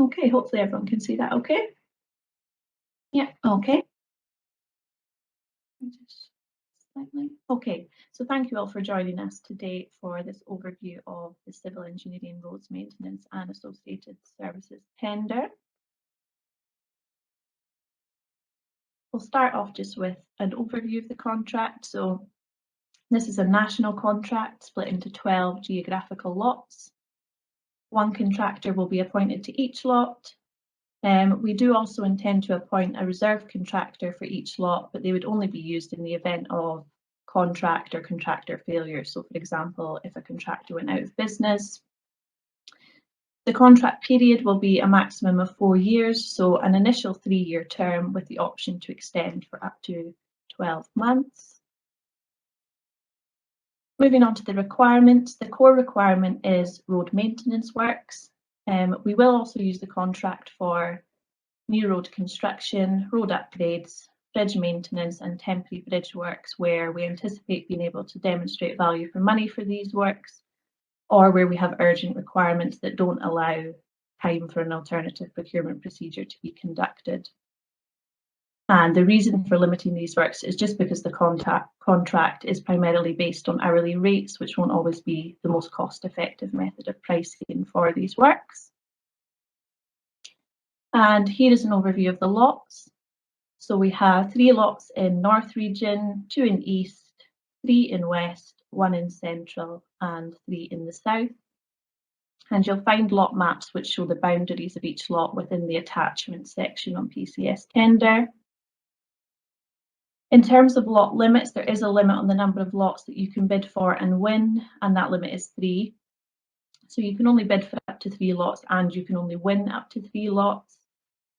Okay, hopefully everyone can see that okay. Yeah, okay. Okay, so thank you all for joining us today for this overview of the Civil Engineering Roads Maintenance and Associated Services tender. We'll start off just with an overview of the contract. So this is a national contract split into 12 geographical lots. One contractor will be appointed to each lot. We do also intend to appoint a reserve contractor for each lot, but they would only be used in the event of contract or contractor failure. So for example, if a contractor went out of business. The contract period will be a maximum of 4 years, so an initial 3-year term with the option to extend for up to 12 months. Moving on to the requirements, the core requirement is road maintenance works. We will also use the contract for new road construction, road upgrades, bridge maintenance and temporary bridge works where we anticipate being able to demonstrate value for money for these works, or where we have urgent requirements that don't allow time for an alternative procurement procedure to be conducted. And the reason for limiting these works is just because the contract is primarily based on hourly rates, which won't always be the most cost-effective method of pricing for these works. And here is an overview of the lots. So we have 3 lots in North region, 2 in East, 3 in West, 1 in Central and 3 in the South. And you'll find lot maps which show the boundaries of each lot within the attachment section on Pcs tender. In terms of lot limits, there is a limit on the number of lots that you can bid for and win, and that limit is 3. So you can only bid for up to 3 lots and you can only win up to 3 lots.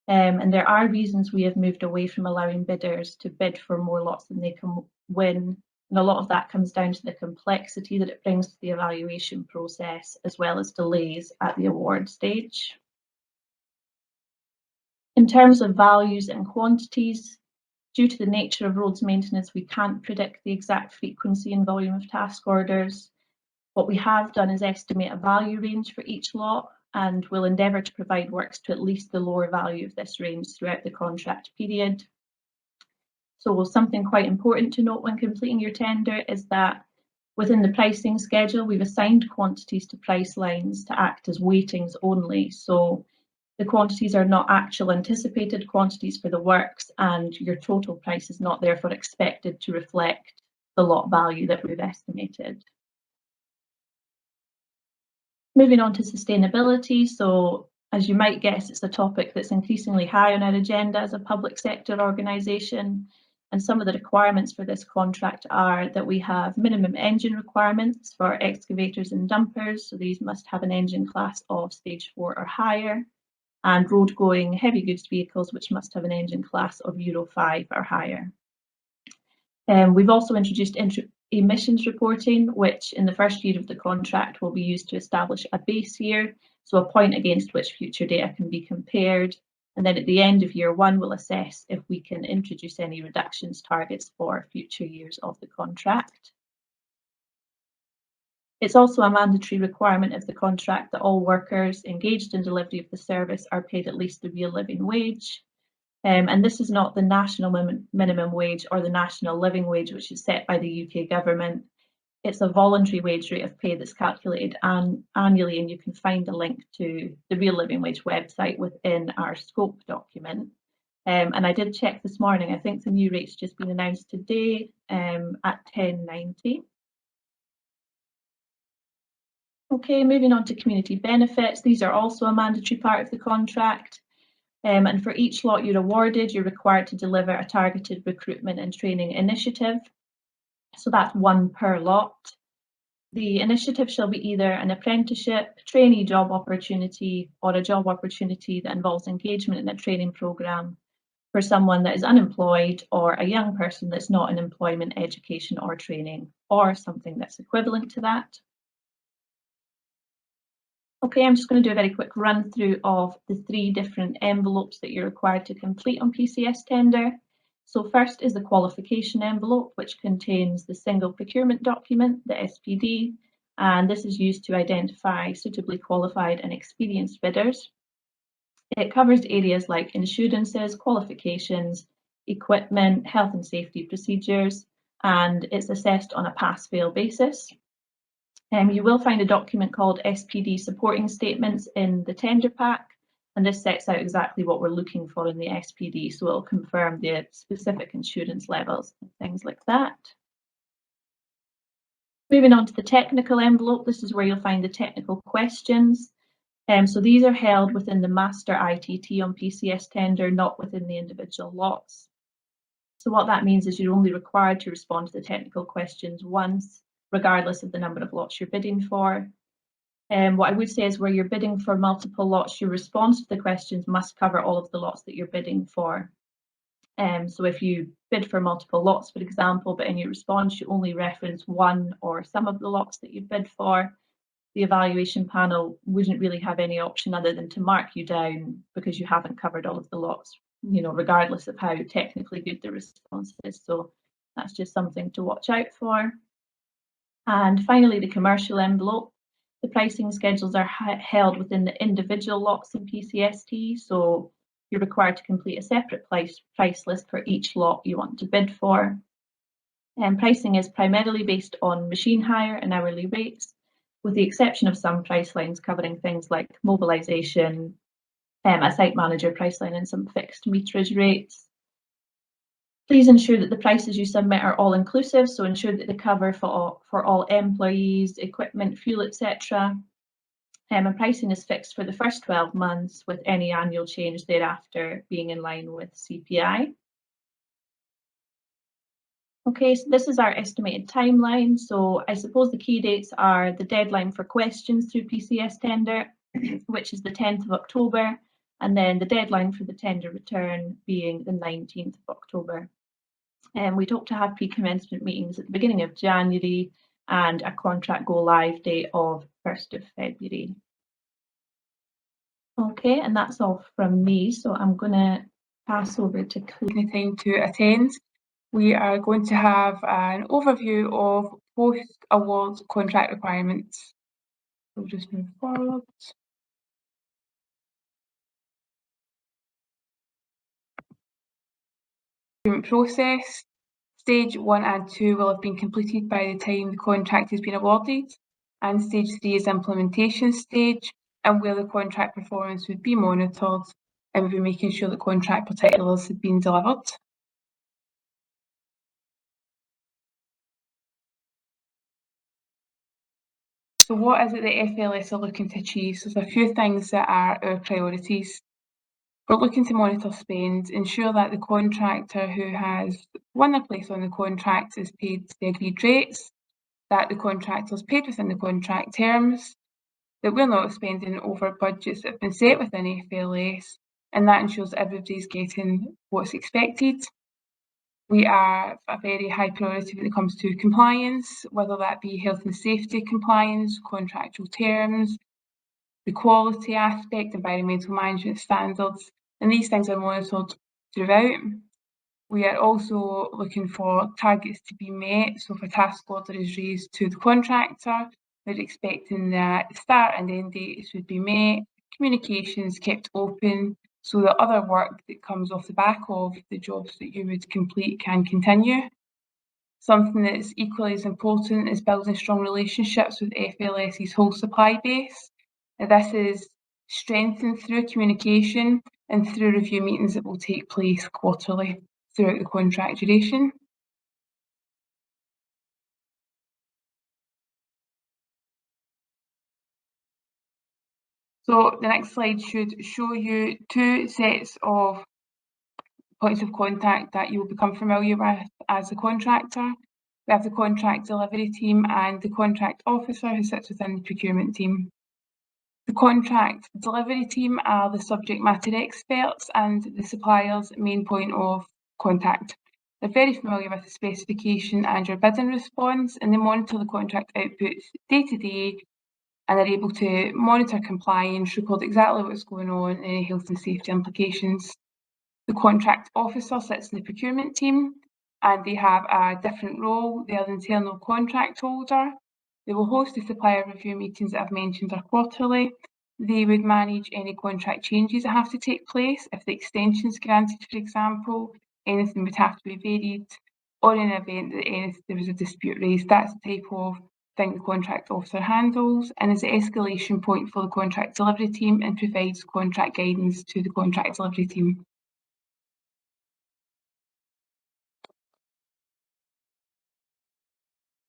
And there are reasons we have moved away from allowing bidders to bid for more lots than they can win. And a lot of that comes down to the complexity that it brings to the evaluation process, as well as delays at the award stage. In terms of values and quantities, due to the nature of roads maintenance, we can't predict the exact frequency and volume of task orders. What we have done is estimate a value range for each lot, and we'll endeavour to provide works to at least the lower value of this range throughout the contract period. So something quite important to note when completing your tender is that within the pricing schedule, we've assigned quantities to price lines to act as weightings only. So the quantities are not actual anticipated quantities for the works, and your total price is not therefore expected to reflect the lot value that we've estimated. Moving on to sustainability. So as you might guess, it's a topic that's increasingly high on our agenda as a public sector organisation. And some of the requirements for this contract are that we have minimum engine requirements for excavators and dumpers. So these must have an engine class of stage 4 or higher, and road going heavy goods vehicles, which must have an engine class of Euro 5 or higher. We've also introduced emissions reporting, which in the first year of the contract will be used to establish a base year, so a point against which future data can be compared. And then at the end of year 1, we'll assess if we can introduce any reductions targets for future years of the contract. It's also a mandatory requirement of the contract that all workers engaged in delivery of the service are paid at least the real living wage. And this is not the national minimum wage or the national living wage, which is set by the UK government. It's a voluntary wage rate of pay that's calculated annually, and you can find a link to the Real Living Wage website within our scope document. And I did check this morning, I think the new rate's just been announced today at £10.90. Okay, moving on to community benefits. These are also a mandatory part of the contract. And for each lot you're awarded, you're required to deliver a targeted recruitment and training initiative. So that's 1 per lot. The initiative shall be either an apprenticeship, trainee job opportunity, or a job opportunity that involves engagement in a training programme for someone that is unemployed or a young person that's not in employment, education or training, or something that's equivalent to that. Okay, I'm just going to do a very quick run through of the 3 different envelopes that you're required to complete on Pcs tender. So first is the qualification envelope, which contains the single procurement document, the SPD, and this is used to identify suitably qualified and experienced bidders. It covers areas like insurances, qualifications, equipment, health and safety procedures, and it's assessed on a pass-fail basis. You will find a document called SPD supporting statements in the tender pack, and this sets out exactly what we're looking for in the SPD, so it'll confirm the specific insurance levels and things like that. Moving on to the technical envelope, this is where you'll find the technical questions. So these are held within the master ITT on PCS tender, not within the individual lots. So what that means is you're only required to respond to the technical questions once, regardless of the number of lots you're bidding for. What I would say is where you're bidding for multiple lots, your response to the questions must cover all of the lots that you're bidding for. So if you bid for multiple lots, for example, but in your response you only reference one or some of the lots that you bid for, the evaluation panel wouldn't really have any option other than to mark you down because you haven't covered all of the lots, regardless of how technically good the response is. So that's just something to watch out for. And finally, the commercial envelope. The pricing schedules are held within the individual lots in Pcst, so you're required to complete a separate price list for each lot you want to bid for. Pricing is primarily based on machine hire and hourly rates, with the exception of some price lines covering things like mobilisation, a site manager price line and some fixed meterage rates. Please ensure that the prices you submit are all inclusive, so ensure that they cover for all employees, equipment, fuel, etc. And pricing is fixed for the first 12 months, with any annual change thereafter being in line with CPI. Okay, so this is our estimated timeline. So I suppose the key dates are the deadline for questions through PCS tender, which is the 10th of October, and then the deadline for the tender return being the 19th of October. We'd hope to have pre-commencement meetings at the beginning of January and a contract go live date of 1st of February. Okay, and that's all from me. So I'm going to pass over to Claire. Time to attend. We are going to have an overview of post-award contract requirements. We'll just move forward. Process. Stage 1 and 2 will have been completed by the time the contract has been awarded, and stage 3 is implementation stage, and where the contract performance would be monitored and we'll be making sure that contract particulars have been delivered. So what is it that FLS are looking to achieve? So there's a few things that are our priorities. We're looking to monitor spend, ensure that the contractor who has won their place on the contract is paid the agreed rates, that the contractor is paid within the contract terms, that we're not spending over budgets that have been set within FLS, and that ensures everybody's getting what's expected. We are a very high priority when it comes to compliance, whether that be health and safety compliance, contractual terms, the quality aspect, environmental management standards, and these things are monitored throughout. We are also looking for targets to be met. So if a task order is raised to the contractor, we're expecting that start and end dates would be met, communications kept open, so that other work that comes off the back of the jobs that you would complete can continue. Something that's equally as important is building strong relationships with FLS's whole supply base. Now, this is strengthened through communication and through review meetings that will take place quarterly throughout the contract duration. So the next slide should show you two sets of points of contact that you will become familiar with as a contractor. We have the contract delivery team and the contract officer who sits within the procurement team. The contract delivery team are the subject matter experts and the supplier's main point of contact. They're very familiar with the specification and your bidding response, and they monitor the contract outputs day to day, and are able to monitor compliance, record exactly what's going on, and any health and safety implications. The contract officer sits in the procurement team, and they have a different role. They are the internal contract holder. They will host the supplier review meetings that I've mentioned are quarterly, They would manage any contract changes that have to take place. If the extension is granted, for example, anything would have to be varied, or in an event that there was a dispute raised. That's the type of thing the contract officer handles, and is the escalation point for the contract delivery team and provides contract guidance to the contract delivery team.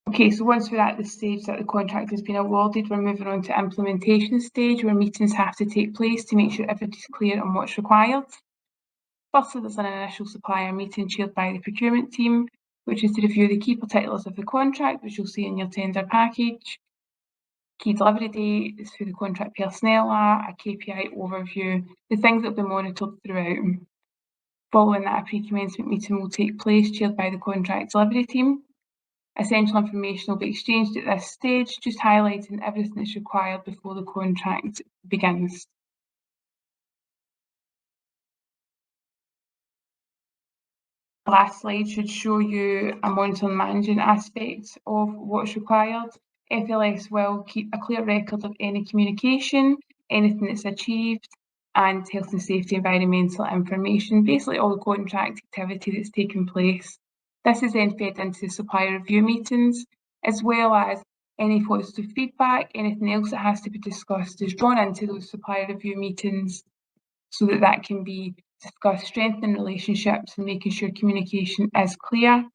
Okay, so once we're at the stage that the contract has been awarded, we're moving on to implementation stage, where meetings have to take place to make sure everybody's clear on what's required. Firstly, there's an initial supplier meeting chaired by the procurement team, which is to review the key particulars of the contract, which you'll see in your tender package. Key delivery date is who the contract personnel are, a KPI overview, the things that will be monitored throughout. Following that, a pre-commencement meeting will take place, chaired by the contract delivery team. Essential information will be exchanged at this stage, just highlighting everything that's required before the contract begins. The last slide should show you a monitoring management aspect of what's required. FLS will keep a clear record of any communication, anything that's achieved, and health and safety environmental information, basically all the contract activity that's taken place. This is then fed into the supplier review meetings, as well as any positive feedback, anything else that has to be discussed is drawn into those supplier review meetings so that that can be discussed, strengthening relationships and making sure communication is clear.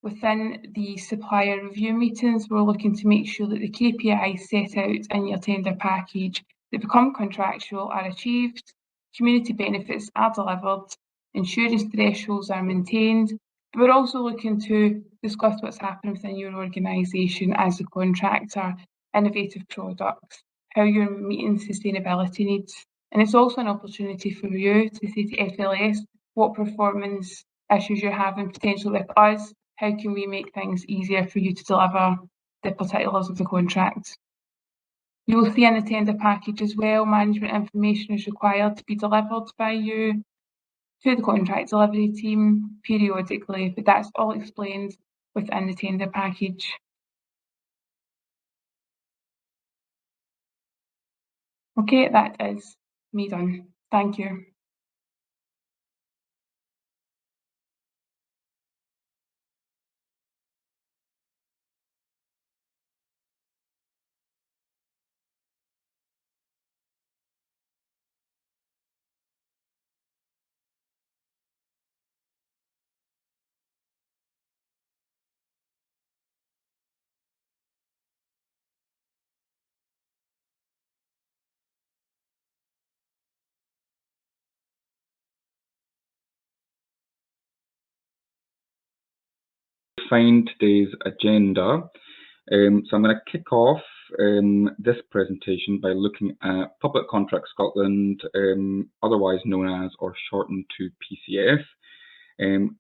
Within the supplier review meetings, we're looking to make sure that the KPIs set out in your tender package that become contractual are achieved, community benefits are delivered, insurance thresholds are maintained. But we're also looking to discuss what's happening within your organisation as a contractor, innovative products, how you're meeting sustainability needs. And it's also an opportunity for you to say to FLS what performance issues you're having potentially with us. How can we make things easier for you to deliver the particulars of the contract? You will see in the tender package as well, management information is required to be delivered by you to the contract delivery team periodically, but that's all explained within the tender package. Okay, that is me done. Thank you. Find today's agenda. So I'm going to kick off this presentation by looking at Public Contract Scotland, otherwise known as or shortened to Pcs.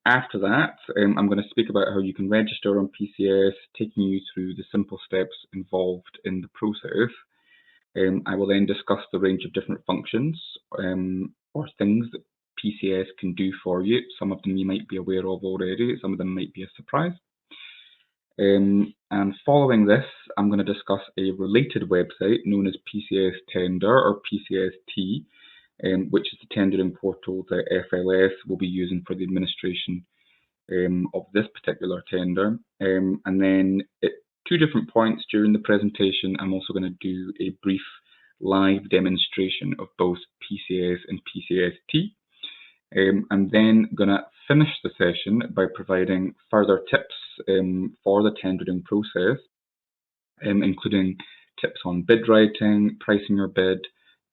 After that, I'm going to speak about how you can register on Pcs, taking you through the simple steps involved in the process. I will then discuss the range of different functions or things that Pcs can do for you. Some of them you might be aware of already, some of them might be a surprise. And following this, I'm going to discuss a related website known as Pcs Tender or Pcst, which is the tendering portal that FLS will be using for the administration of this particular tender. And then at two different points during the presentation, I'm also going to do a brief live demonstration of both Pcs and Pcst. I'm then going to finish the session by providing further tips for the tendering process, including tips on bid writing, pricing your bid,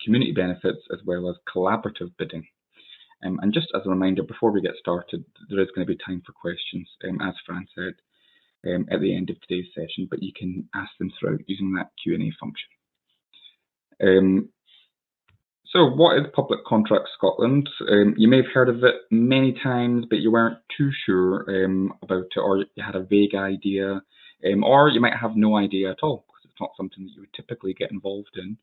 community benefits, as well as collaborative bidding. And just as a reminder, before we get started, there is going to be time for questions, as Fran said, at the end of today's session, but you can ask them throughout using that Q&A function. So what is Public Contract Scotland? You may have heard of it many times, but you weren't too sure about it, or you had a vague idea, or you might have no idea at all, because it's not something that you would typically get involved in.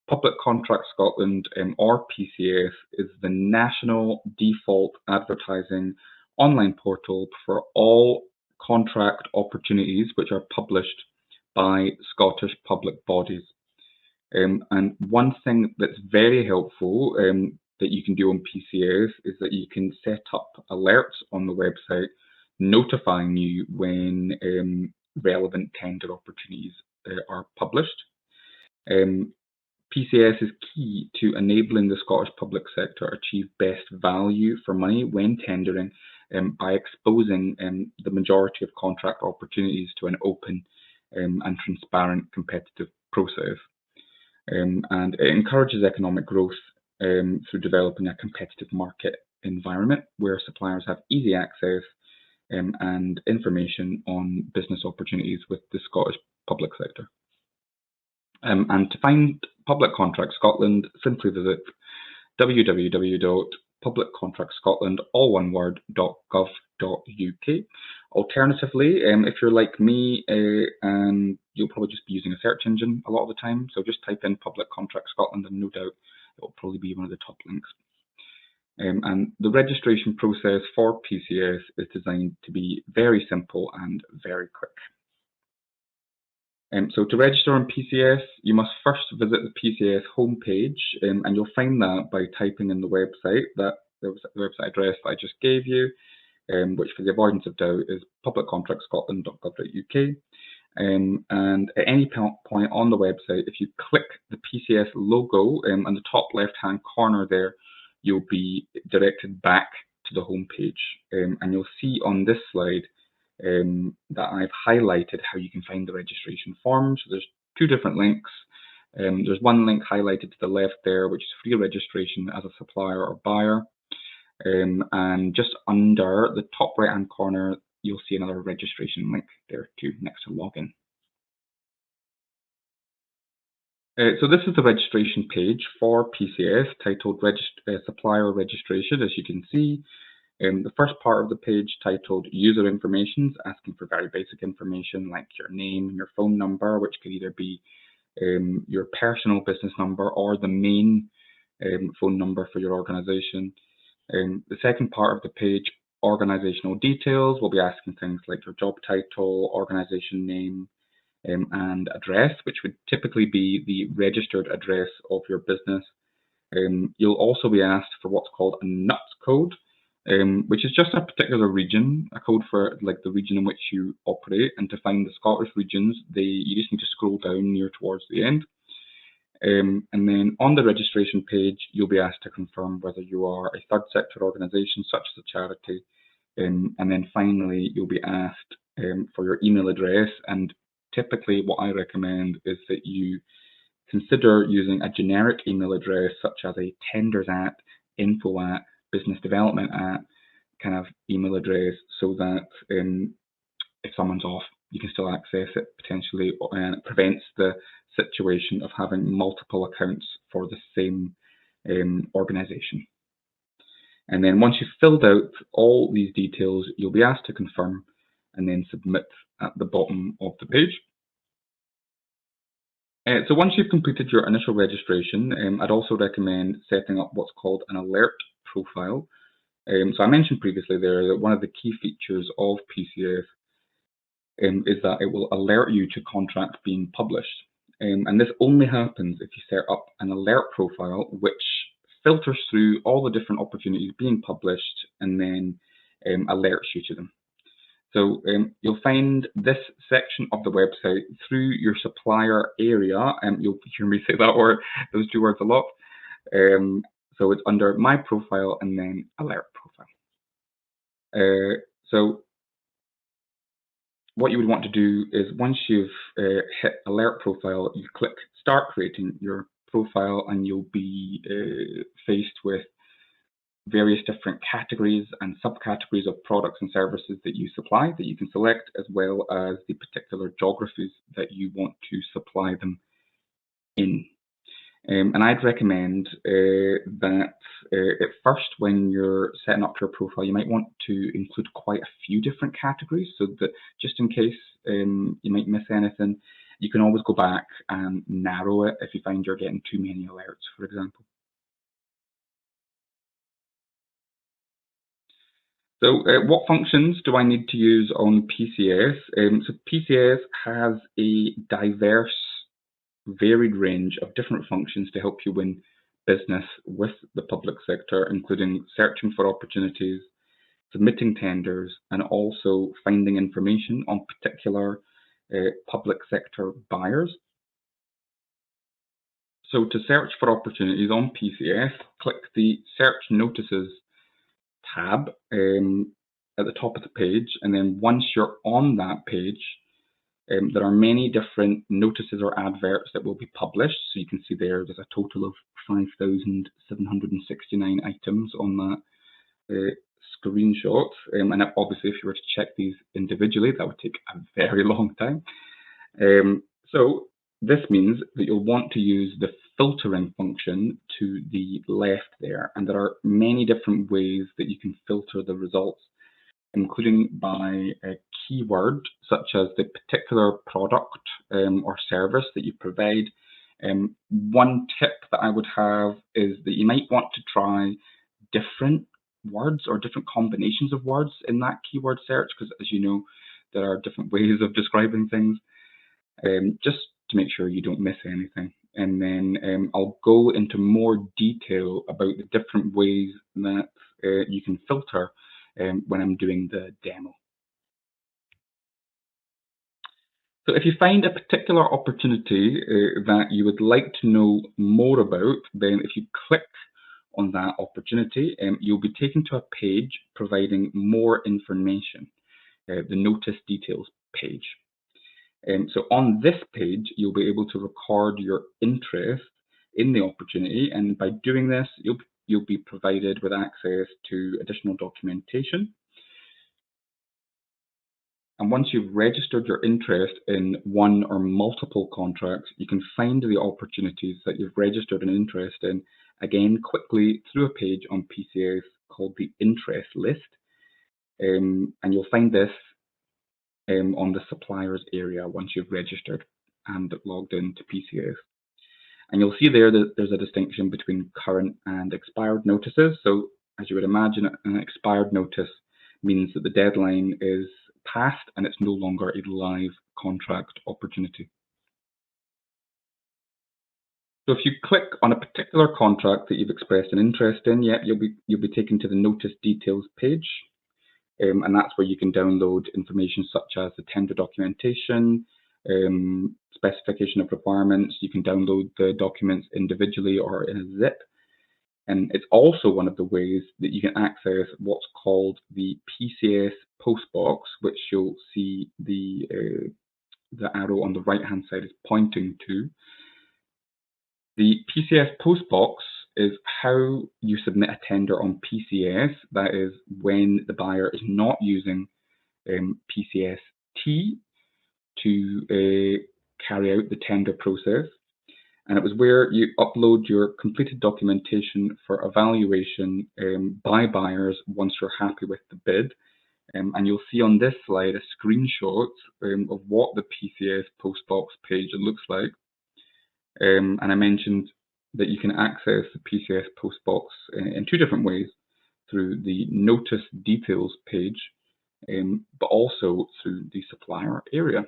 Public Contract Scotland, or PCS, is the national default advertising online portal for all contract opportunities which are published by Scottish public bodies. And one thing that's very helpful that you can do on Pcas is that you can set up alerts on the website notifying you when relevant tender opportunities are published. Pcas is key to enabling the Scottish public sector achieve best value for money when tendering by exposing the majority of contract opportunities to an open and transparent competitive process. And it encourages economic growth through developing a competitive market environment where suppliers have easy access and information on business opportunities with the Scottish public sector. And to find Public Contract Scotland, simply visit www.publiccontractscotland.gov.uk. Alternatively, if you're like me, and you'll probably just be using a search engine a lot of the time, so just type in Public Contract Scotland and no doubt it will probably be one of the top links. And the registration process for Pcas is designed to be very simple and very quick. So to register on Pcas, you must first visit the Pcas homepage, and you'll find that by typing in the website the website address that I just gave you, which for the avoidance of doubt is publiccontractscotland.gov.uk. And at any point on the website, if you click the Pcas logo on the top left-hand corner there, you'll be directed back to the homepage, and you'll see on this slide that I've highlighted how you can find the registration form. So there's two different links. There's one link highlighted to the left there, which is free registration as a supplier or buyer. And just under the top right hand corner, you'll see another registration link there too, next to login. So this is the registration page for Pcas titled Supplier Registration, as you can see. The first part of the page titled User Information is asking for very basic information like your name and your phone number, which could either be your personal business number or the main phone number for your organization. The second part of the page, organizational details, will be asking things like your job title, organization name, and address, which would typically be the registered address of your business. You'll also be asked for what's called a NUTS code, which is just a particular region, a code for like the region in which you operate. And to find the Scottish regions, you just need to scroll down near towards the end. And then on the registration page, you'll be asked to confirm whether you are a third sector organisation, such as a charity. And then finally, you'll be asked for your email address. And typically what I recommend is that you consider using a generic email address, such as a tenders @ info @ business development @ kind of email address, so that if someone's off, you can still access it potentially, and it prevents the situation of having multiple accounts for the same organisation. And then once you've filled out all these details, you'll be asked to confirm and then submit at the bottom of the page. So once you've completed your initial registration, I'd also recommend setting up what's called an alert profile. So I mentioned previously there that one of the key features of Pcas is that it will alert you to contracts being published. And this only happens if you set up an alert profile, which filters through all the different opportunities being published and then alerts you to them. So you'll find this section of the website through your supplier area, and you'll hear me say that word, those two words a lot. So it's under My Profile and then Alert Profile. So what you would want to do is once you've hit Alert Profile, you click Start Creating Your Profile, and you'll be faced with various different categories and subcategories of products and services that you supply that you can select, as well as the particular geographies that you want to supply them in. And I'd recommend that at first, when you're setting up your profile, you might want to include quite a few different categories, so that just in case you might miss anything, you can always go back and narrow it if you find you're getting too many alerts, for example. So what functions do I need to use on Pcas? So Pcas has a diverse varied range of different functions to help you win business with the public sector, including searching for opportunities, submitting tenders, and also finding information on particular public sector buyers. So to search for opportunities on PCS, click the Search Notices tab at the top of the page, and then once you're on that page, there are many different notices or adverts that will be published. So you can see there's a total of 5,769 items on that screenshot. And obviously, if you were to check these individually, that would take a very long time. So this means that you'll want to use the filtering function to the left there. And there are many different ways that you can filter the results, including by a keyword, such as the particular product or service that you provide. One tip that I would have is that you might want to try different words or different combinations of words in that keyword search, because as you know, there are different ways of describing things, just to make sure you don't miss anything. And then I'll go into more detail about the different ways that you can filter when I'm doing the demo. So if you find a particular opportunity that you would like to know more about, then if you click on that opportunity, you'll be taken to a page providing more information, the Notice Details page. So on this page, you'll be able to record your interest in the opportunity, and by doing this, you'll be provided with access to additional documentation. And once you've registered your interest in one or multiple contracts, you can find the opportunities that you've registered an interest in, again, quickly through a page on Pcas called the Interest List. And you'll find this on the suppliers area once you've registered and logged into Pcas. And you'll see there that there's a distinction between current and expired notices. So as you would imagine, an expired notice means that the deadline is passed and it's no longer a live contract opportunity. So if you click on a particular contract that you've expressed an interest in, you'll be taken to the Notice Details page, and that's where you can download information such as the tender documentation, specification of requirements. You can download the documents individually or in a zip. And it's also one of the ways that you can access what's called the Pcas postbox, which you'll see the arrow on the right-hand side is pointing to. The Pcas postbox is how you submit a tender on Pcas. That is when the buyer is not using Pcst to carry out the tender process. And it was where you upload your completed documentation for evaluation by buyers once you're happy with the bid. And you'll see on this slide a screenshot of what the Pcas postbox page looks like. And I mentioned that you can access the Pcas postbox in two different ways, through the Notice Details page, but also through the supplier area.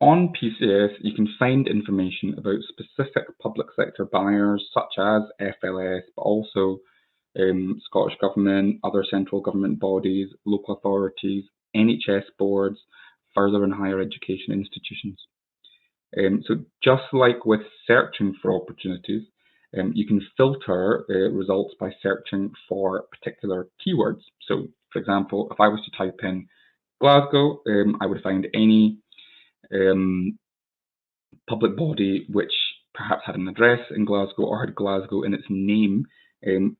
On Pcas, you can find information about specific public sector buyers such as FLS, but also Scottish Government, other central government bodies, local authorities, NHS boards, further and higher education institutions. So just like with searching for opportunities, you can filter results by searching for particular keywords. So for example, if I was to type in Glasgow, I would find any public body which perhaps had an address in Glasgow or had Glasgow in its name.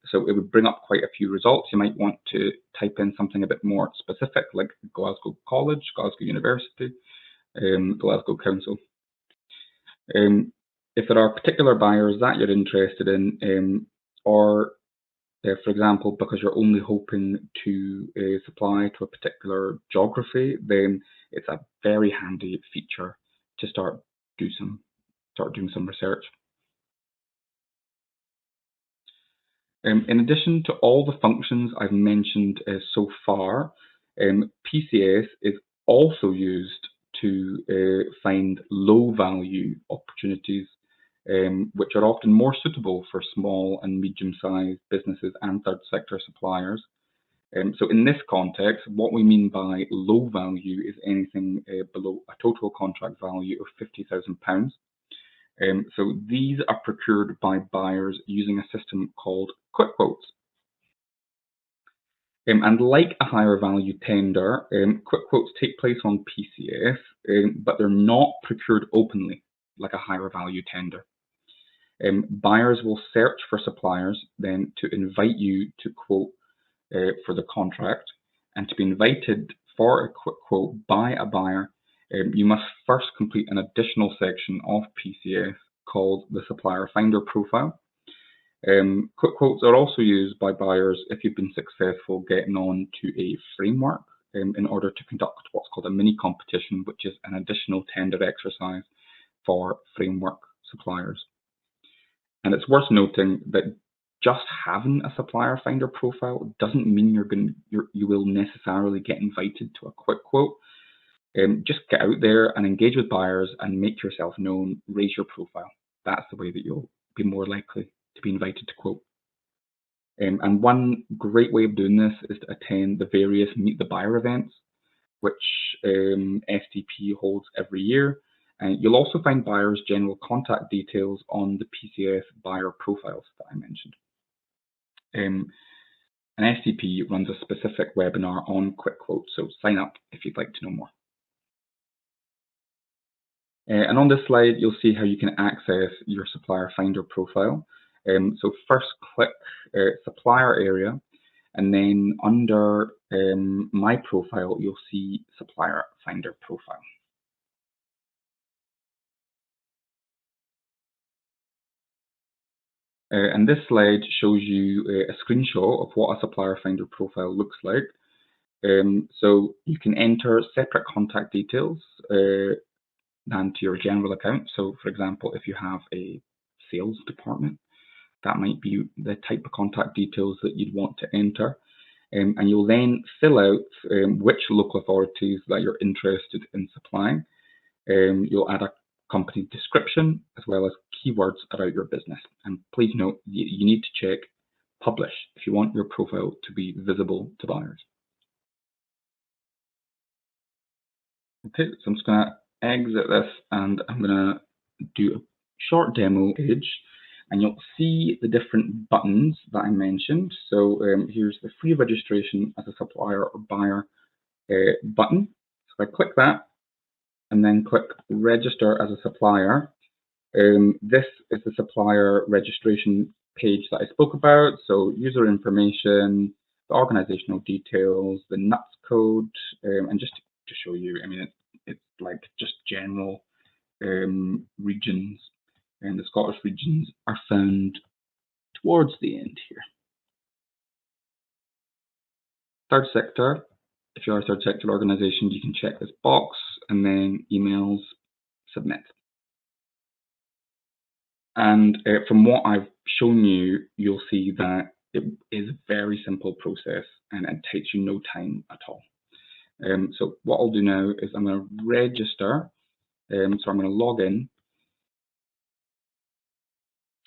So it would bring up quite a few results. You might want to type in something a bit more specific, like Glasgow College, Glasgow University, Glasgow Council. If there are particular buyers that you're interested in, or for example, because you're only hoping to supply to a particular geography, then it's a very handy feature to start doing some research. In addition to all the functions I've mentioned so far, Pcas is also used to find low value opportunities, which are often more suitable for small and medium-sized businesses and third sector suppliers. So in this context, what we mean by low value is anything below a total contract value of £50,000. So these are procured by buyers using a system called quick quotes. And like a higher value tender, quick quotes take place on Pcs, but they're not procured openly like a higher value tender. Buyers will search for suppliers then to invite you to quote for the contract, and to be invited for a quick quote by a buyer, you must first complete an additional section of Pcs called the Supplier Finder Profile. Quick quotes are also used by buyers if you've been successful getting on to a framework in order to conduct what's called a mini competition, which is an additional tender exercise for framework suppliers. And it's worth noting that just having a supplier finder profile doesn't mean you will necessarily get invited to a quick quote. Just get out there and engage with buyers and make yourself known, raise your profile. That's the way that you'll be more likely to be invited to quote. And one great way of doing this is to attend the various Meet the Buyer events, which SDP holds every year. And you'll also find buyers' general contact details on the Pcs buyer profiles that I mentioned. An SDP runs a specific webinar on quick quotes, so sign up if you'd like to know more. And on this slide, you'll see how you can access your supplier finder profile. So first click supplier area, and then under my profile, you'll see supplier finder profile. And this slide shows you a screenshot of what a supplier finder profile looks like. So you can enter separate contact details than to your general account. So for example, if you have a sales department, that might be the type of contact details that you'd want to enter. And you'll then fill out which local authorities that you're interested in supplying. You'll add a company description as well as keywords about your business. And please note, you need to check publish if you want your profile to be visible to buyers. Okay, so I'm just going to exit this and I'm going to do a short demo page, and you'll see the different buttons that I mentioned. So here's the free registration as a supplier or buyer button. So if I click that and then click register as a supplier, this is the supplier registration page that I spoke about. So user information, the organizational details, the NUTS code, and just to show you, I mean, it's like just general regions, and the Scottish regions are found towards the end here. Third sector, if you are a third sector organisation, you can check this box and then emails, submit. And from what I've shown you, you'll see that it is a very simple process and it takes you no time at all. So what I'll do now is I'm going to register. So I'm going to log in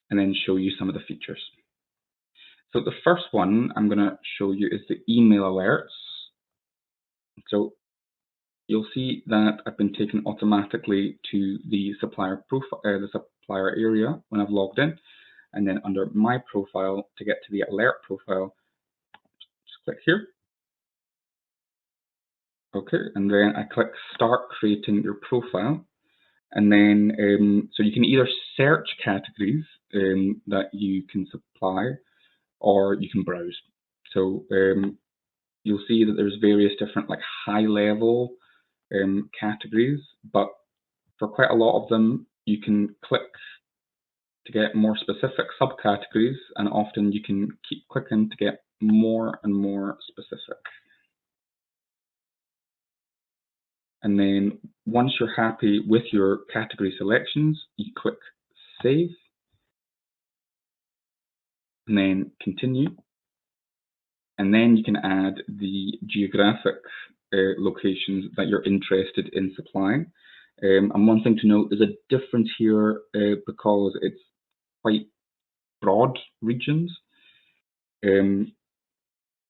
and then show you some of the features. So the first one I'm going to show you is the email alerts. So you'll see that I've been taken automatically to the supplier profile, the supplier area when I've logged in, and then under my profile to get to the alert profile, just click here. Okay, and then I click Start Creating Your Profile, and then so you can either search categories that you can supply, or you can browse. So you'll see that there's various different like high-level categories, but for quite a lot of them, you can click to get more specific subcategories, and often you can keep clicking to get more and more specific. And then once you're happy with your category selections, you click Save, and then Continue. And then you can add the geographic locations that you're interested in supplying. And one thing to note is a difference here because it's quite broad regions. And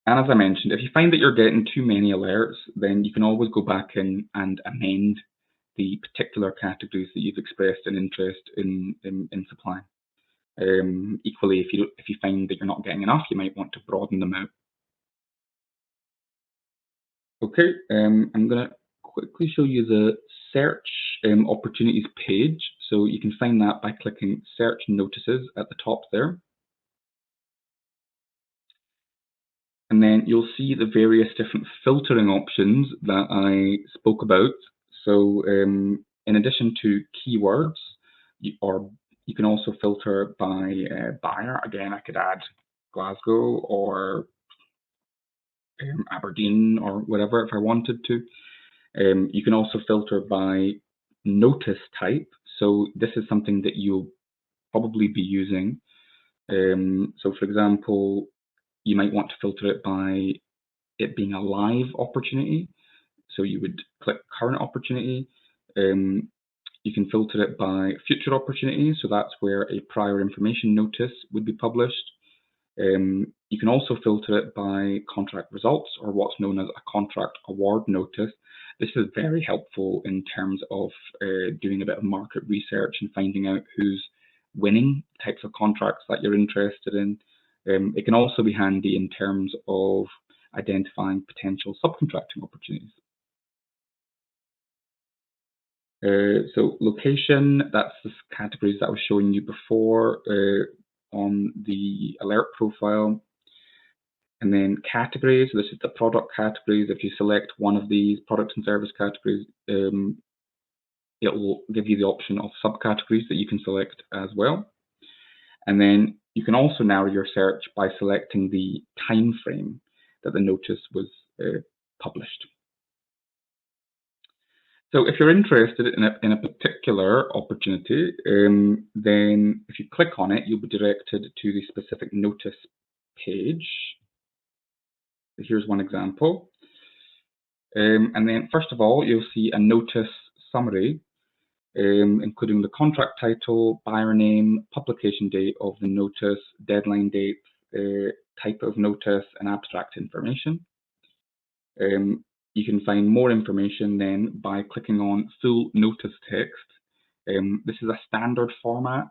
as I mentioned, if you find that you're getting too many alerts, then you can always go back in and amend the particular categories that you've expressed an interest in supplying. Equally, if you find that you're not getting enough, you might want to broaden them out. Okay, I'm going to quickly show you the search opportunities page. So you can find that by clicking Search Notices at the top there. And then you'll see the various different filtering options that I spoke about. So in addition to keywords, you can also filter by buyer. Again, I could add Glasgow or Aberdeen or whatever if I wanted to. You can also filter by notice type. So this is something that you'll probably be using. So for example, you might want to filter it by it being a live opportunity. So you would click current opportunity. You can filter it by future opportunities. So that's where a prior information notice would be published. You can also filter it by contract results, or what's known as a contract award notice. This is very helpful in terms of doing a bit of market research and finding out who's winning types of contracts that you're interested in. It can also be handy in terms of identifying potential subcontracting opportunities. So location, that's the categories that I was showing you before on the alert profile. And then categories, this is the product categories. If you select one of these product and service categories, it will give you the option of subcategories that you can select as well. And then you can also narrow your search by selecting the time frame that the notice was published. So if you're interested in a particular opportunity, then if you click on it, you'll be directed to the specific notice page. Here's one example. And then first of all, you'll see a notice summary, including the contract title, buyer name, publication date of the notice, deadline date, type of notice, and abstract information. You can find more information then by clicking on full notice text. This is a standard format,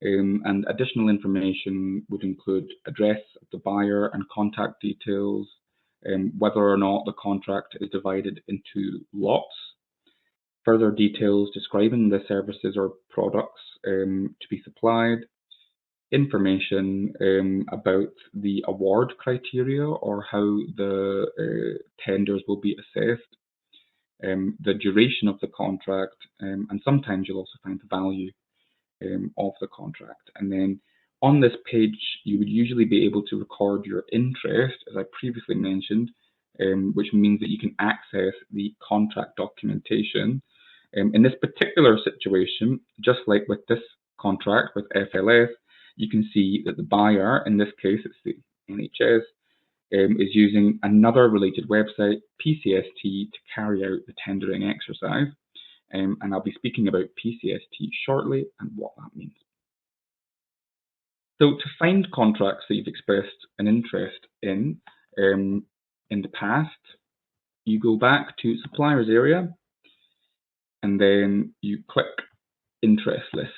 and additional information would include address of the buyer and contact details, whether or not the contract is divided into lots, further details describing the services or products to be supplied, information about the award criteria or how the tenders will be assessed, the duration of the contract, and sometimes you'll also find the value of the contract. And then on this page, you would usually be able to record your interest, as I previously mentioned, which means that you can access the contract documentation. In this particular situation, just like with this contract with FLS, you can see that the buyer, in this case it's the NHS, is using another related website, Pcst, to carry out the tendering exercise. And I'll be speaking about Pcst shortly and what that means. So to find contracts that you've expressed an interest in the past, you go back to suppliers area and then you click interest list.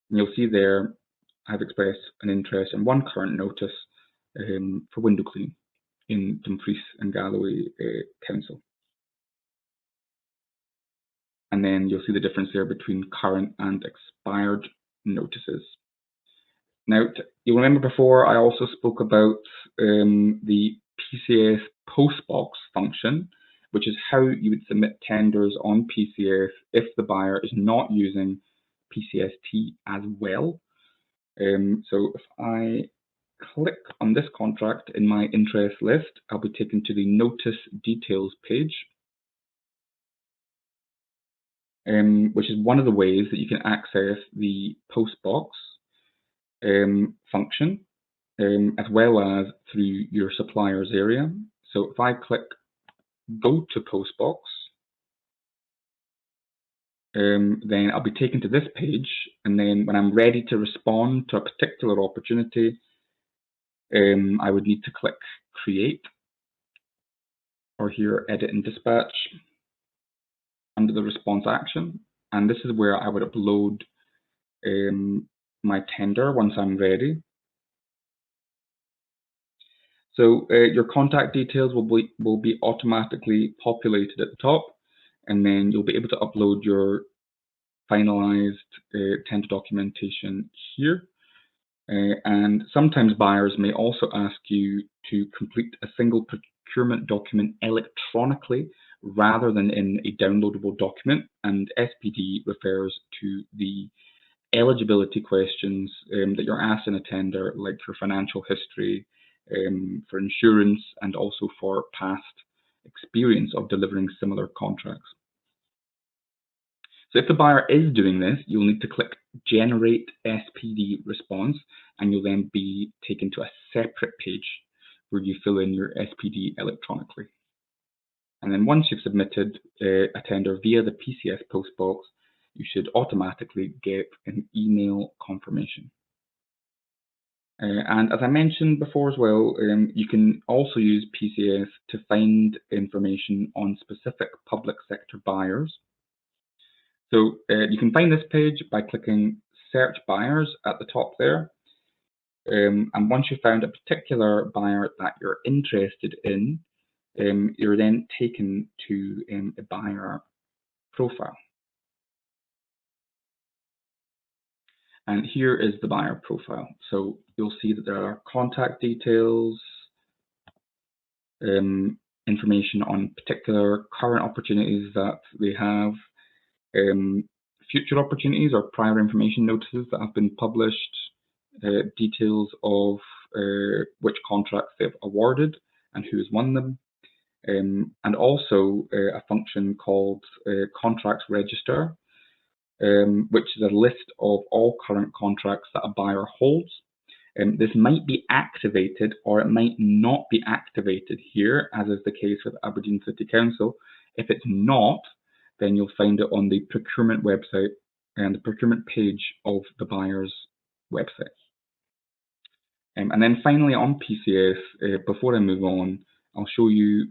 And you'll see there I've expressed an interest in one current notice for window cleaning in Dumfries and Galloway Council. And then you'll see the difference there between current and expired notices. Now, you'll remember before I also spoke about the Pcas postbox function, which is how you would submit tenders on Pcas if the buyer is not using Pcst as well. So if I click on this contract in my interest list, I'll be taken to the notice details page, which is one of the ways that you can access the postbox function, as well as through your suppliers area. So if I click Go to Postbox, then I'll be taken to this page, and then when I'm ready to respond to a particular opportunity, I would need to click Create, or here Edit and Dispatch under the response action, and this is where I would upload my tender once I'm ready. So your contact details will be automatically populated at the top, and then you'll be able to upload your finalized tender documentation here. And sometimes buyers may also ask you to complete a single procurement document electronically rather than in a downloadable document, and SPD refers to the eligibility questions that you're asked in a tender, like your financial history, for insurance, and also for past experience of delivering similar contracts. So if the buyer is doing this, you'll need to click Generate SPD Response, and you'll then be taken to a separate page where you fill in your SPD electronically. And then once you've submitted a tender via the Pcs postbox, you should automatically get an email confirmation. And as I mentioned before as well, you can also use Pcs to find information on specific public sector buyers. So you can find this page by clicking Search Buyers at the top there. And once you've found a particular buyer that you're interested in, you're then taken to a buyer profile. And here is the buyer profile. So you'll see that there are contact details, information on particular current opportunities that they have, future opportunities or prior information notices that have been published, details of which contracts they've awarded and who has won them, and also a function called Contracts Register, which is a list of all current contracts that a buyer holds. This might be activated or it might not be activated here, as is the case with Aberdeen City Council. If it's not, then you'll find it on the procurement website and the procurement page of the buyer's website. And then finally on Pcs, before I move on, I'll show you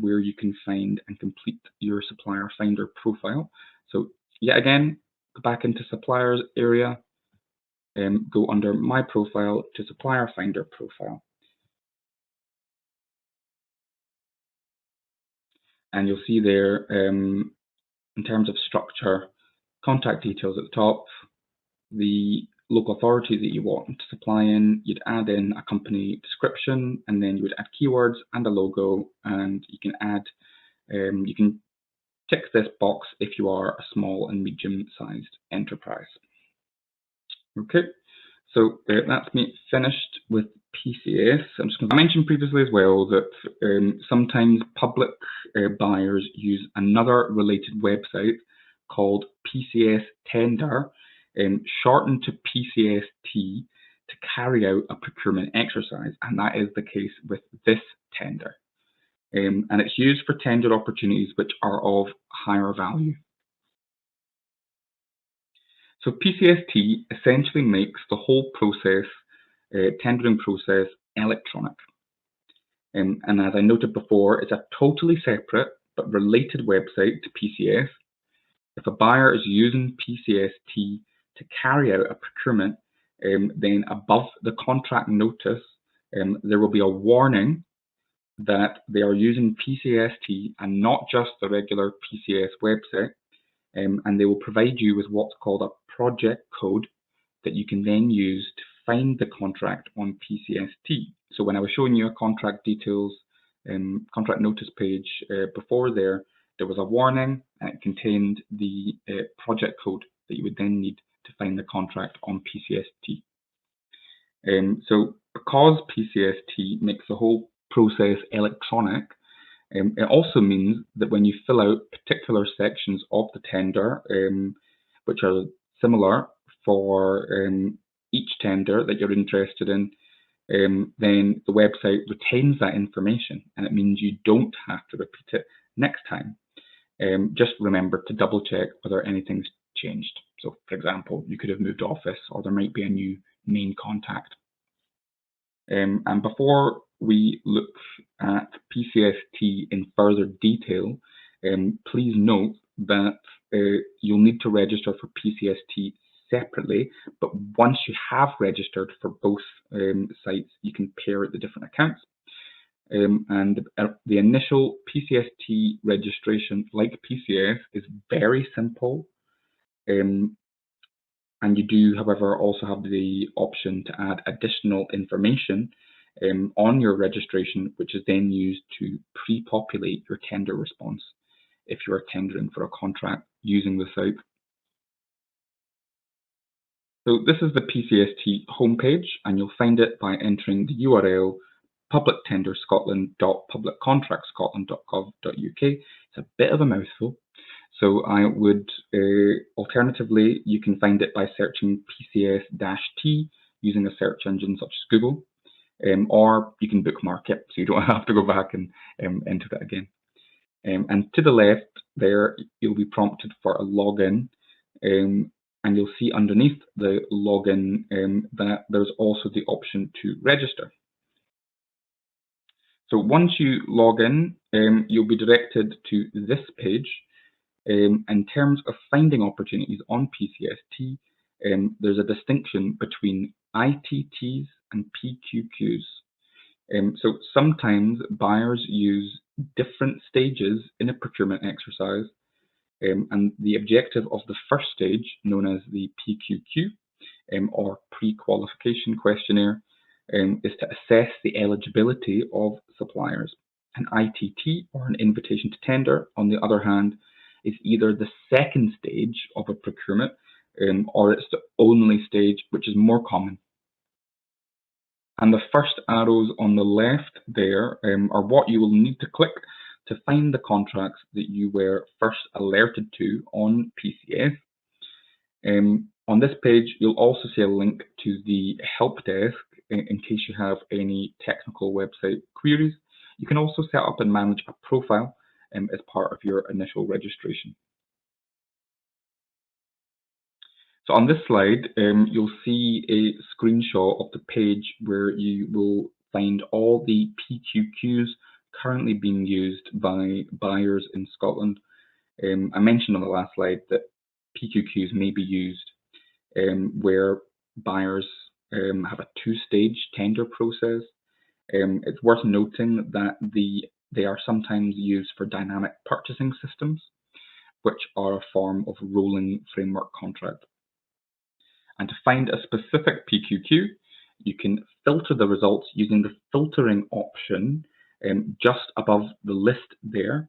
where you can find and complete your supplier finder profile. So yet again, go back into suppliers area, go under my profile to supplier finder profile. And you'll see there, in terms of structure, contact details at the top, the local authority that you want to supply in, you'd add in a company description, and then you would add keywords and a logo, and you can add, you can tick this box if you are a small and medium-sized enterprise. Okay, so that's me finished with Pcs. I'm just going to mention previously as well that sometimes public buyers use another related website called Pcs Tender, shortened to Pcst, to carry out a procurement exercise, and that is the case with this tender. And it's used for tender opportunities which are of higher value. So Pcst essentially makes the whole process, tendering process, electronic. And as I noted before, it's a totally separate but related website to Pcs. If a buyer is using Pcst to carry out a procurement, then above the contract notice, there will be a warning that they are using Pcst and not just the regular Pcs website, and they will provide you with what's called a project code that you can then use to find the contract on Pcst. So when I was showing you a contract details, contract notice page before there was a warning, and it contained the project code that you would then need to find the contract on Pcst. So because Pcst makes the whole process electronic, it also means that when you fill out particular sections of the tender, which are similar for each tender that you're interested in, then the website retains that information, and it means you don't have to repeat it next time. Just remember to double check whether anything's changed. So, for example, you could have moved office, or there might be a new main contact. And before we look at Pcst in further detail, please note that you'll need to register for Pcst separately, but once you have registered for both sites, you can pair the different accounts. And the initial Pcst registration, like Pcas, is very simple. And you do, however, also have the option to add additional information on your registration, which is then used to pre-populate your tender response if you are tendering for a contract using the site. So this is the Pcst homepage, and you'll find it by entering the URL publictenderscotland.publiccontractscotland.gov.uk. It's a bit of a mouthful. So I would, alternatively, you can find it by searching Pcs-T using a search engine such as Google, or you can bookmark it so you don't have to go back and enter that again. And to the left there, you'll be prompted for a login, and you'll see underneath the login that there's also the option to register. So once you log in, you'll be directed to this page. In terms of finding opportunities on Pcst, there's a distinction between ITTs and PQQs. So sometimes buyers use different stages in a procurement exercise, and the objective of the first stage, known as the PQQ, or pre-qualification questionnaire, is to assess the eligibility of suppliers. An ITT, or an invitation to tender, on the other hand, is either the second stage of a procurement, or it's the only stage, which is more common. And the first arrows on the left there are what you will need to click to find the contracts that you were first alerted to on Pcas. On this page, you'll also see a link to the help desk in case you have any technical website queries. You can also set up and manage a profile as part of your initial registration. So on this slide, you'll see a screenshot of the page where you will find all the PQQs currently being used by buyers in Scotland. I mentioned on the last slide that PQQs may be used where buyers have a two-stage tender process. It's worth noting that they are sometimes used for dynamic purchasing systems, which are a form of rolling framework contract. And to find a specific PQQ, you can filter the results using the filtering option just above the list there.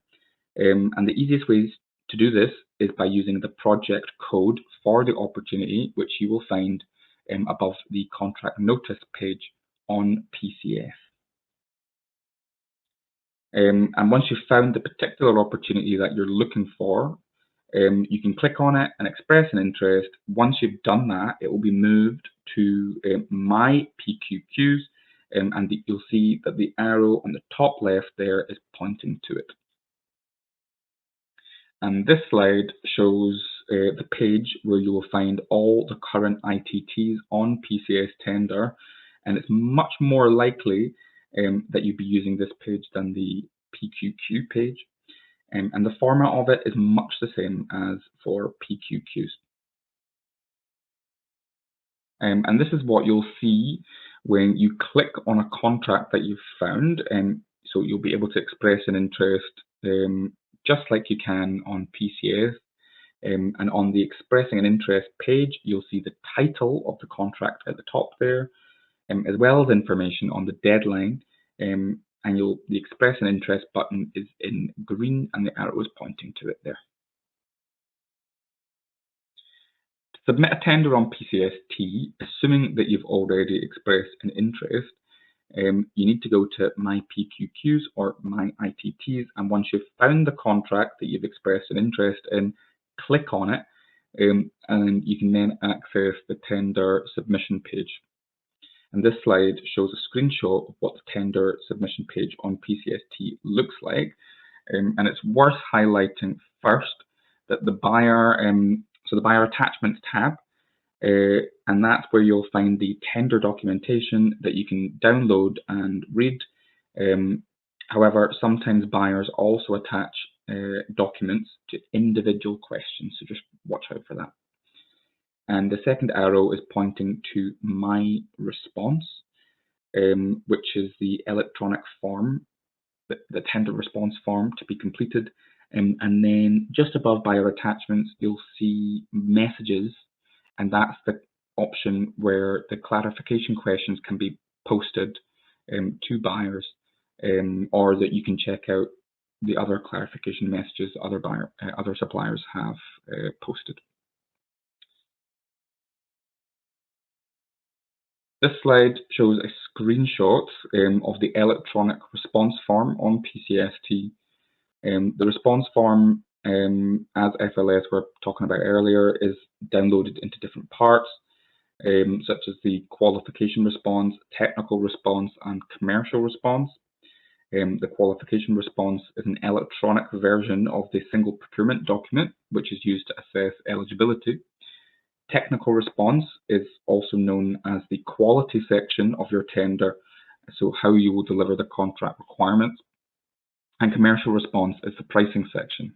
And the easiest way to do this is by using the project code for the opportunity, which you will find above the contract notice page on Pcas. And once you've found the particular opportunity that you're looking for, you can click on it and express an interest. Once you've done that, it will be moved to My PQQs, and you'll see that the arrow on the top left there is pointing to it. And this slide shows the page where you will find all the current ITTs on Pcas tender, and it's much more likely that you'd be using this page than the PQQ page. And the format of it is much the same as for PQQs. And this is what you'll see when you click on a contract that you've found. So you'll be able to express an interest just like you can on Pcas. And on the expressing an interest page, you'll see the title of the contract at the top there, as well as information on the deadline. And the express an interest button is in green and the arrow is pointing to it there. To submit a tender on Pcst, assuming that you've already expressed an interest, you need to go to My PQQs or My ITTs, and once you've found the contract that you've expressed an interest in, click on it, and you can then access the tender submission page. And this slide shows a screenshot of what the tender submission page on Pcst looks like. And it's worth highlighting first that the buyer, so the buyer attachments tab, and that's where you'll find the tender documentation that you can download and read. However, sometimes buyers also attach documents to individual questions, so just watch out for that. And the second arrow is pointing to My Response, which is the electronic form, the tender response form to be completed. And then just above buyer attachments, you'll see messages, and that's the option where the clarification questions can be posted to buyers, or that you can check out the other clarification messages other suppliers have posted. This slide shows a screenshot of the electronic response form on Pcst. The response form, as FLS were talking about earlier, is downloaded into different parts, such as the qualification response, technical response, and commercial response. The qualification response is an electronic version of the single procurement document, which is used to assess eligibility. Technical response is also known as the quality section of your tender, so how you will deliver the contract requirements. And commercial response is the pricing section.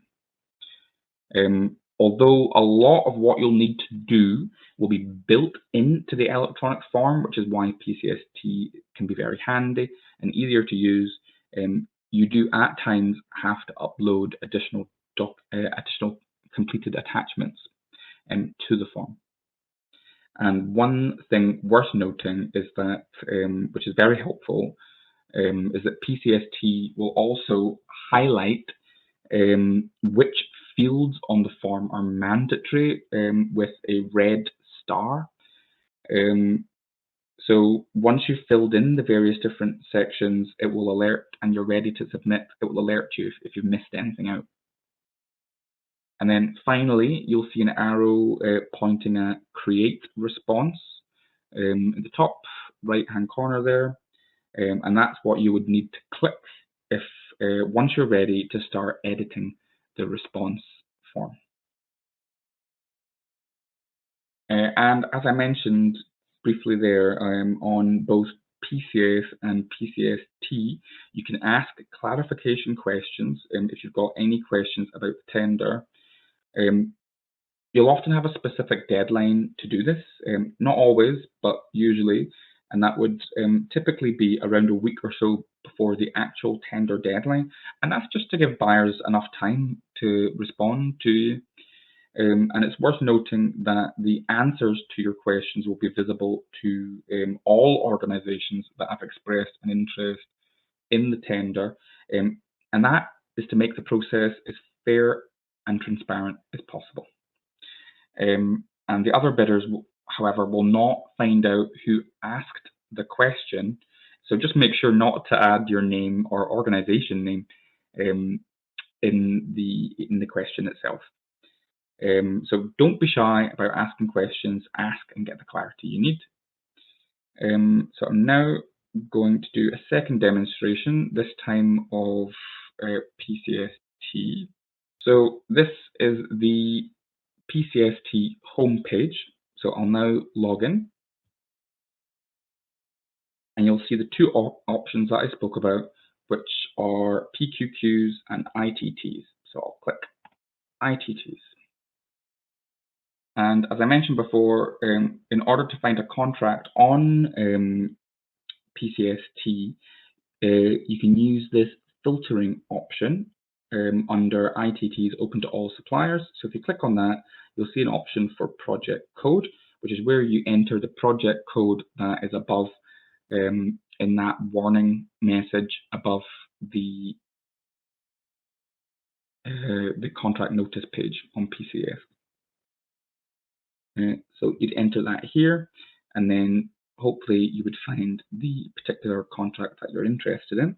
Although a lot of what you'll need to do will be built into the electronic form, which is why Pcst can be very handy and easier to use, you do at times have to upload additional completed attachments to the form. And one thing worth noting is that, which is very helpful, is that Pcst will also highlight which fields on the form are mandatory with a red star. So once you've filled in the various different sections, it will alert, and you're ready to submit, it will alert you if you've missed anything out. And then finally, you'll see an arrow pointing at Create Response in the top right-hand corner there. And that's what you would need to click if once you're ready to start editing the response form. And as I mentioned briefly there, on both PCS and Pcst, you can ask clarification questions if you've got any questions about the tender. You'll often have a specific deadline to do this, not always, but usually, and that would typically be around a week or so before the actual tender deadline, and that's just to give buyers enough time to respond to you. And it's worth noting that the answers to your questions will be visible to all organisations that have expressed an interest in the tender, and that is to make the process as fair and transparent as possible. And the other bidders, however, will not find out who asked the question, so just make sure not to add your name or organisation name in the question itself. So don't be shy about asking questions, ask and get the clarity you need. So I'm now going to do a second demonstration, this time of Pcst. So this is the Pcst homepage. So I'll now log in, and you'll see the two options that I spoke about, which are PQQs and ITTs. So I'll click ITTs. And as I mentioned before, in order to find a contract on Pcst, you can use this filtering option under ITTs open to all suppliers. So if you click on that, you'll see an option for project code, which is where you enter the project code that is above in that warning message above the contract notice page on Pcs. So you'd enter that here, and then hopefully you would find the particular contract that you're interested in.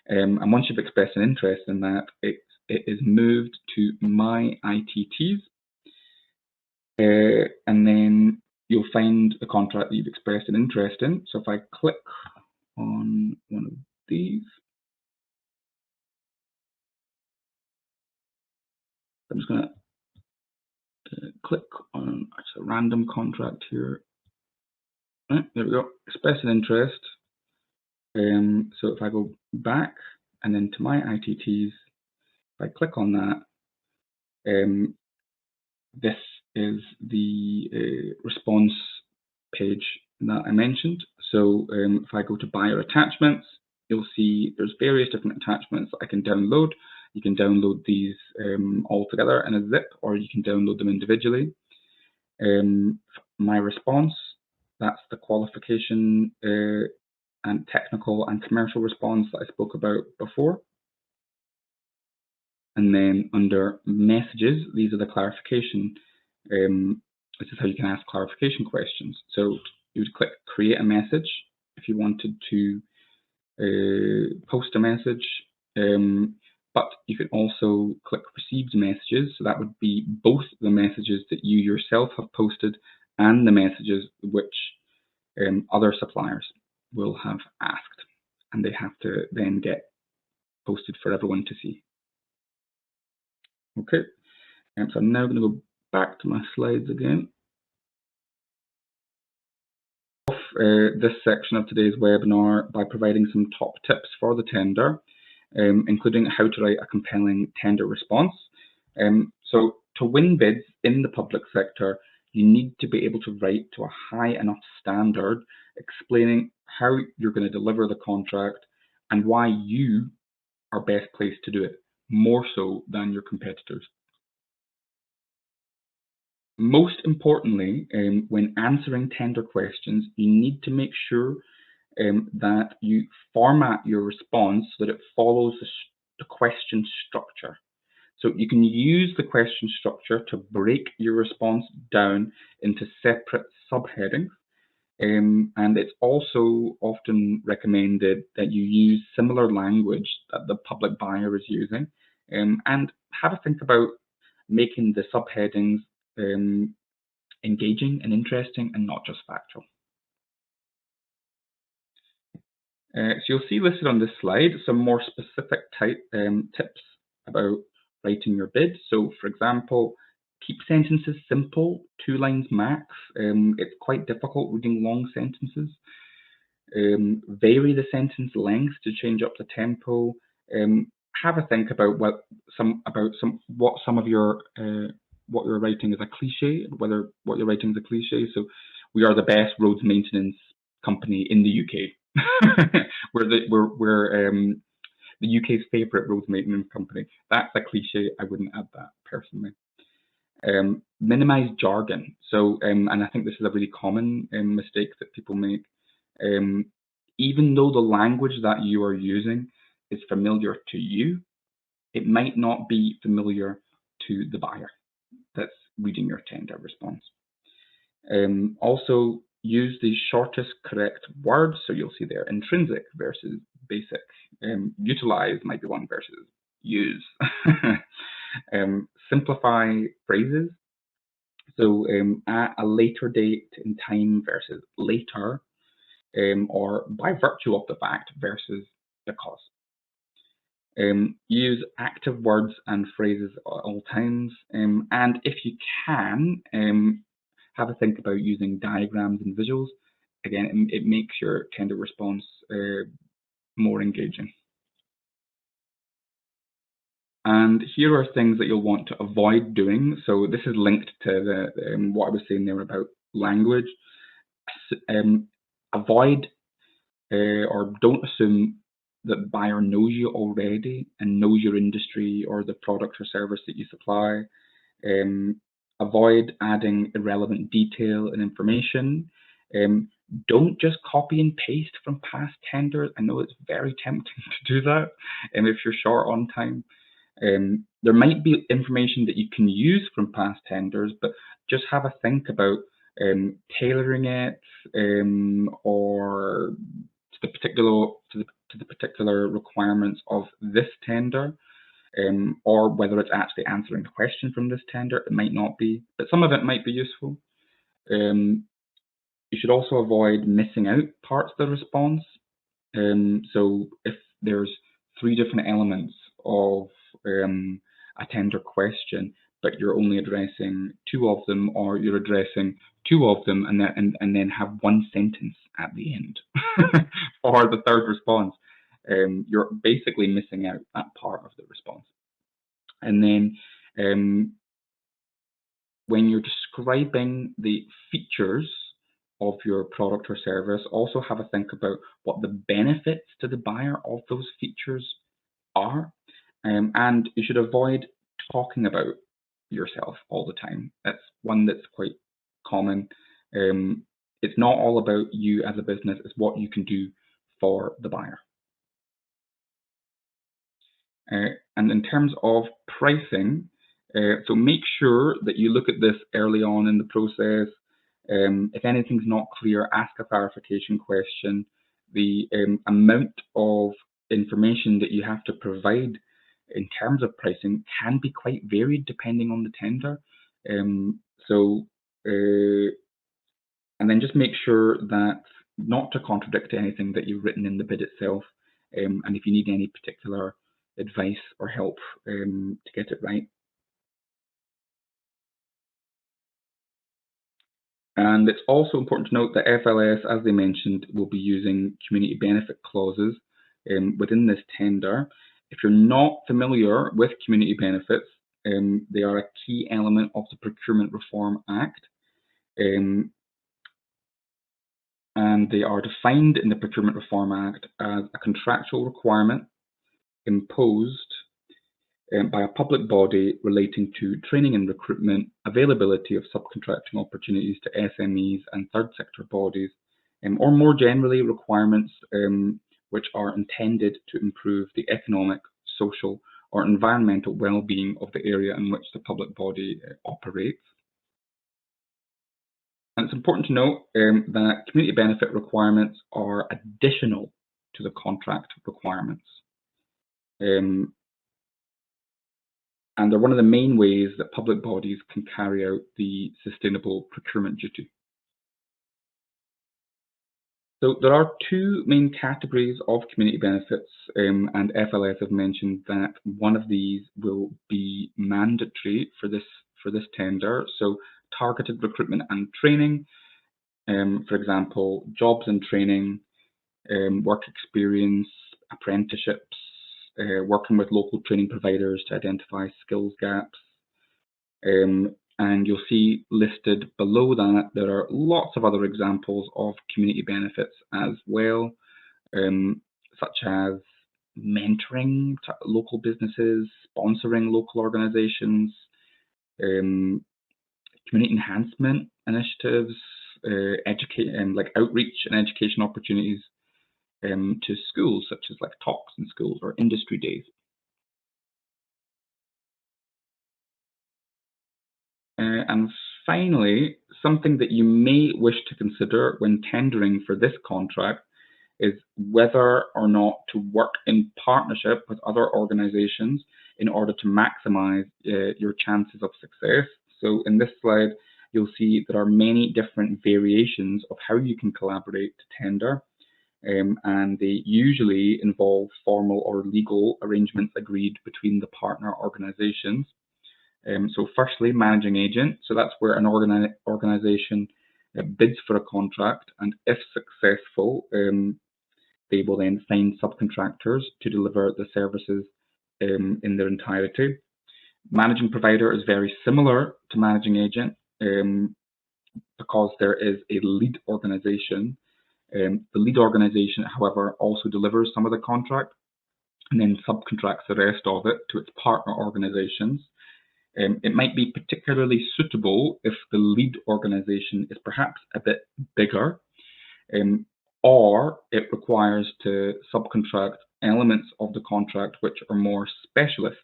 And once you've expressed an interest in that, it is moved to My ITTs. And then you'll find a contract that you've expressed an interest in. So if I click on one of these, I'm just going to click on a random contract here. Right, there we go, express an interest. So if I go back and then to my ITTs, if I click on that, this is the response page that I mentioned. So if I go to buyer attachments, you'll see there's various different attachments that I can download. You can download these all together in a zip, or you can download them individually. My response, that's the qualification and technical and commercial response that I spoke about before. And then under messages, these are the clarification. This is how you can ask clarification questions. So you would click create a message if you wanted to post a message, but you can also click received messages. So that would be both the messages that you yourself have posted and the messages which other suppliers will have asked, and they have to then get posted for everyone to see. Okay, so I'm now going to go back to my slides again. This section of today's webinar by providing some top tips for the tender, including how to write a compelling tender response. So to win bids in the public sector, you need to be able to write to a high enough standard, explaining how you're going to deliver the contract and why you are best placed to do it, more so than your competitors. Most importantly, when answering tender questions, you need to make sure that you format your response so that it follows the question structure. So you can use the question structure to break your response down into separate subheadings. And it's also often recommended that you use similar language that the public buyer is using, and have a think about making the subheadings engaging and interesting and not just factual. So you'll see listed on this slide some more specific tips about writing your bid. So for example, keep sentences simple, 2 lines max. It's quite difficult reading long sentences. Vary the sentence length to change up the tempo. Have a think about what some of your what you're writing is a cliche, whether what you're writing is a cliche. So we are the best roads maintenance company in the UK. we're the UK's favourite roads maintenance company. That's a cliche. I wouldn't add that personally. Minimize jargon. So, and I think this is a really common mistake that people make. Even though the language that you are using is familiar to you, it might not be familiar to the buyer that's reading your tender response. Also, use the shortest correct words. So you'll see there intrinsic versus basic. Utilize might be one versus use. Simplify phrases. So at a later date in time versus later, or by virtue of the fact versus because. Use active words and phrases at all times, and if you can, have a think about using diagrams and visuals. Again, it makes your tender response more engaging. And here are things that you'll want to avoid doing. So this is linked to the what I was saying there about language. Avoid or don't assume that the buyer knows you already and knows your industry or the product or service that you supply. Avoid adding irrelevant detail and information. Don't just copy and paste from past tenders. I know it's very tempting to do that if you're short on time. There might be information that you can use from past tenders, but just have a think about tailoring it or to the particular requirements of this tender, or whether it's actually answering the question from this tender. It might not be, but some of it might be useful. You should also avoid missing out parts of the response. So if there's 3 different elements of a tender question, but you're only addressing 2 of them, or you're addressing 2 of them and then have 1 sentence at the end for the 3rd response, you're basically missing out that part of the response. And then when you're describing the features of your product or service, also have a think about what the benefits to the buyer of those features are. And you should avoid talking about yourself all the time. That's one that's quite common. It's not all about you as a business, it's what you can do for the buyer. And in terms of pricing, so make sure that you look at this early on in the process. If anything's not clear, ask a clarification question. The amount of information that you have to provide in terms of pricing can be quite varied depending on the tender. And then just make sure that not to contradict anything that you've written in the bid itself. And if you need any particular advice or help to get it right. And it's also important to note that FLS, as they mentioned, will be using community benefit clauses within this tender. If you're not familiar with community benefits, they are a key element of the Procurement Reform Act. And they are defined in the Procurement Reform Act as a contractual requirement imposed by a public body relating to training and recruitment, availability of subcontracting opportunities to SMEs and third sector bodies, or more generally requirements which are intended to improve the economic, social or environmental well-being of the area in which the public body operates. And it's important to note that community benefit requirements are additional to the contract requirements. And they're one of the main ways that public bodies can carry out the sustainable procurement duty. So there are 2 main categories of community benefits, and FLS have mentioned that one of these will be mandatory for this tender. So targeted recruitment and training, for example, jobs and training, work experience, apprenticeships, working with local training providers to identify skills gaps. And you'll see listed below that there are lots of other examples of community benefits as well, such as mentoring local businesses, sponsoring local organizations, community enhancement initiatives, like outreach and education opportunities to schools, such as like talks in schools or industry days. And finally, something that you may wish to consider when tendering for this contract is whether or not to work in partnership with other organizations in order to maximize your chances of success. So in this slide, you'll see there are many different variations of how you can collaborate to tender. And they usually involve formal or legal arrangements agreed between the partner organizations. So firstly, managing agent. So that's where an organization bids for a contract, and if successful, they will then find subcontractors to deliver the services in their entirety. Managing provider is very similar to managing agent because there is a lead organization. The lead organization, however, also delivers some of the contract and then subcontracts the rest of it to its partner organizations. It might be particularly suitable if the lead organization is perhaps a bit bigger, or it requires to subcontract elements of the contract which are more specialist.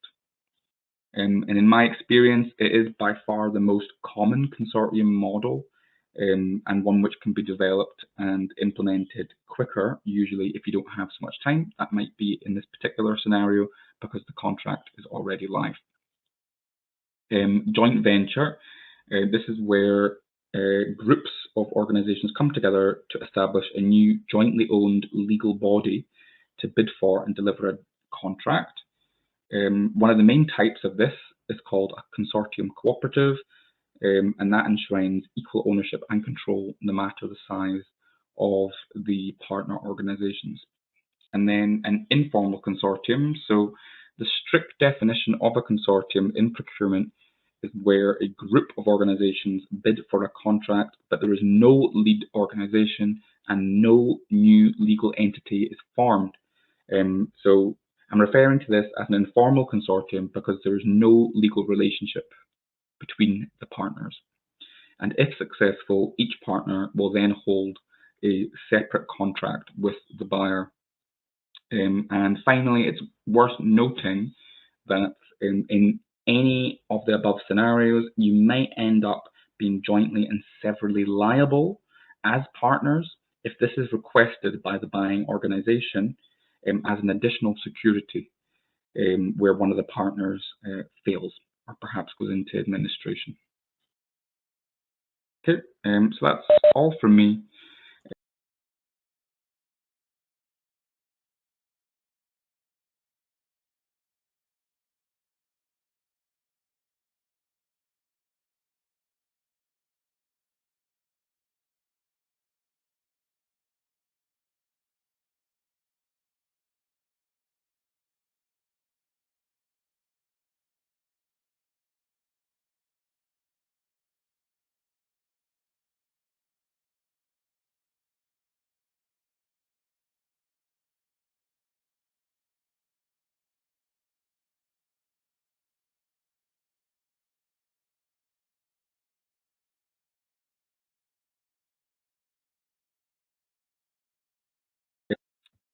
And in my experience, it is by far the most common consortium model, and one which can be developed and implemented quicker, usually if you don't have so much time. That might be in this particular scenario because the contract is already live. Joint venture, this is where groups of organisations come together to establish a new jointly owned legal body to bid for and deliver a contract. One of the main types of this is called a consortium cooperative, and that enshrines equal ownership and control no matter the size of the partner organisations. And then an informal consortium. So the strict definition of a consortium in procurement is where a group of organisations bid for a contract, but there is no lead organisation and no new legal entity is formed. So I'm referring to this as an informal consortium because there is no legal relationship between the partners. And if successful, each partner will then hold a separate contract with the buyer. And finally, it's worth noting that in any of the above scenarios, you might end up being jointly and severally liable as partners if this is requested by the buying organisation as an additional security where one of the partners fails or perhaps goes into administration. Okay, so that's all from me.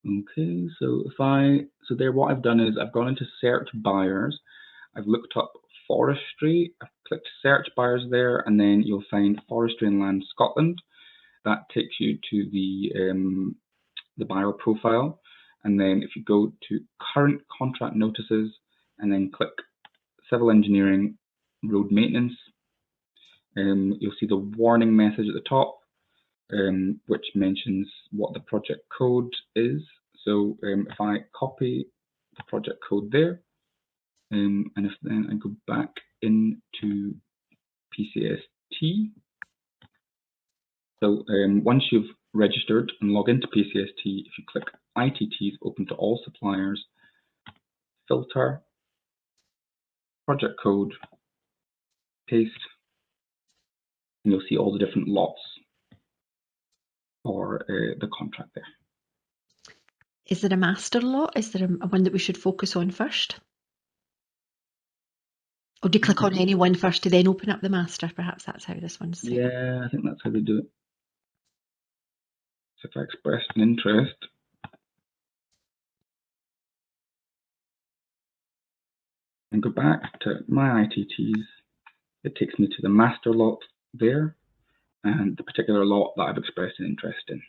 Okay, so what I've done is I've gone into search buyers. I've looked up forestry. I've clicked search buyers there, and then you'll find Forestry and Land Scotland. That takes you to the buyer profile. And then if you go to current contract notices and then click civil engineering, road maintenance, you'll see the warning message at the top, which mentions what the project code is. So if I copy the project code there, and if then I go back into Pcst, so once you've registered and log into Pcst, if you click ITTs open to all suppliers, filter, project code, paste, and you'll see all the different lots for the contract there. Is there a master lot? Is there a one that we should focus on first? Or do you click on any one first to then open up the master? Perhaps that's how this one's set. Yeah, I think that's how they do it. So if I express an interest, and go back to my ITTs, it takes me to the master lot there and the particular lot that I've expressed an interest in.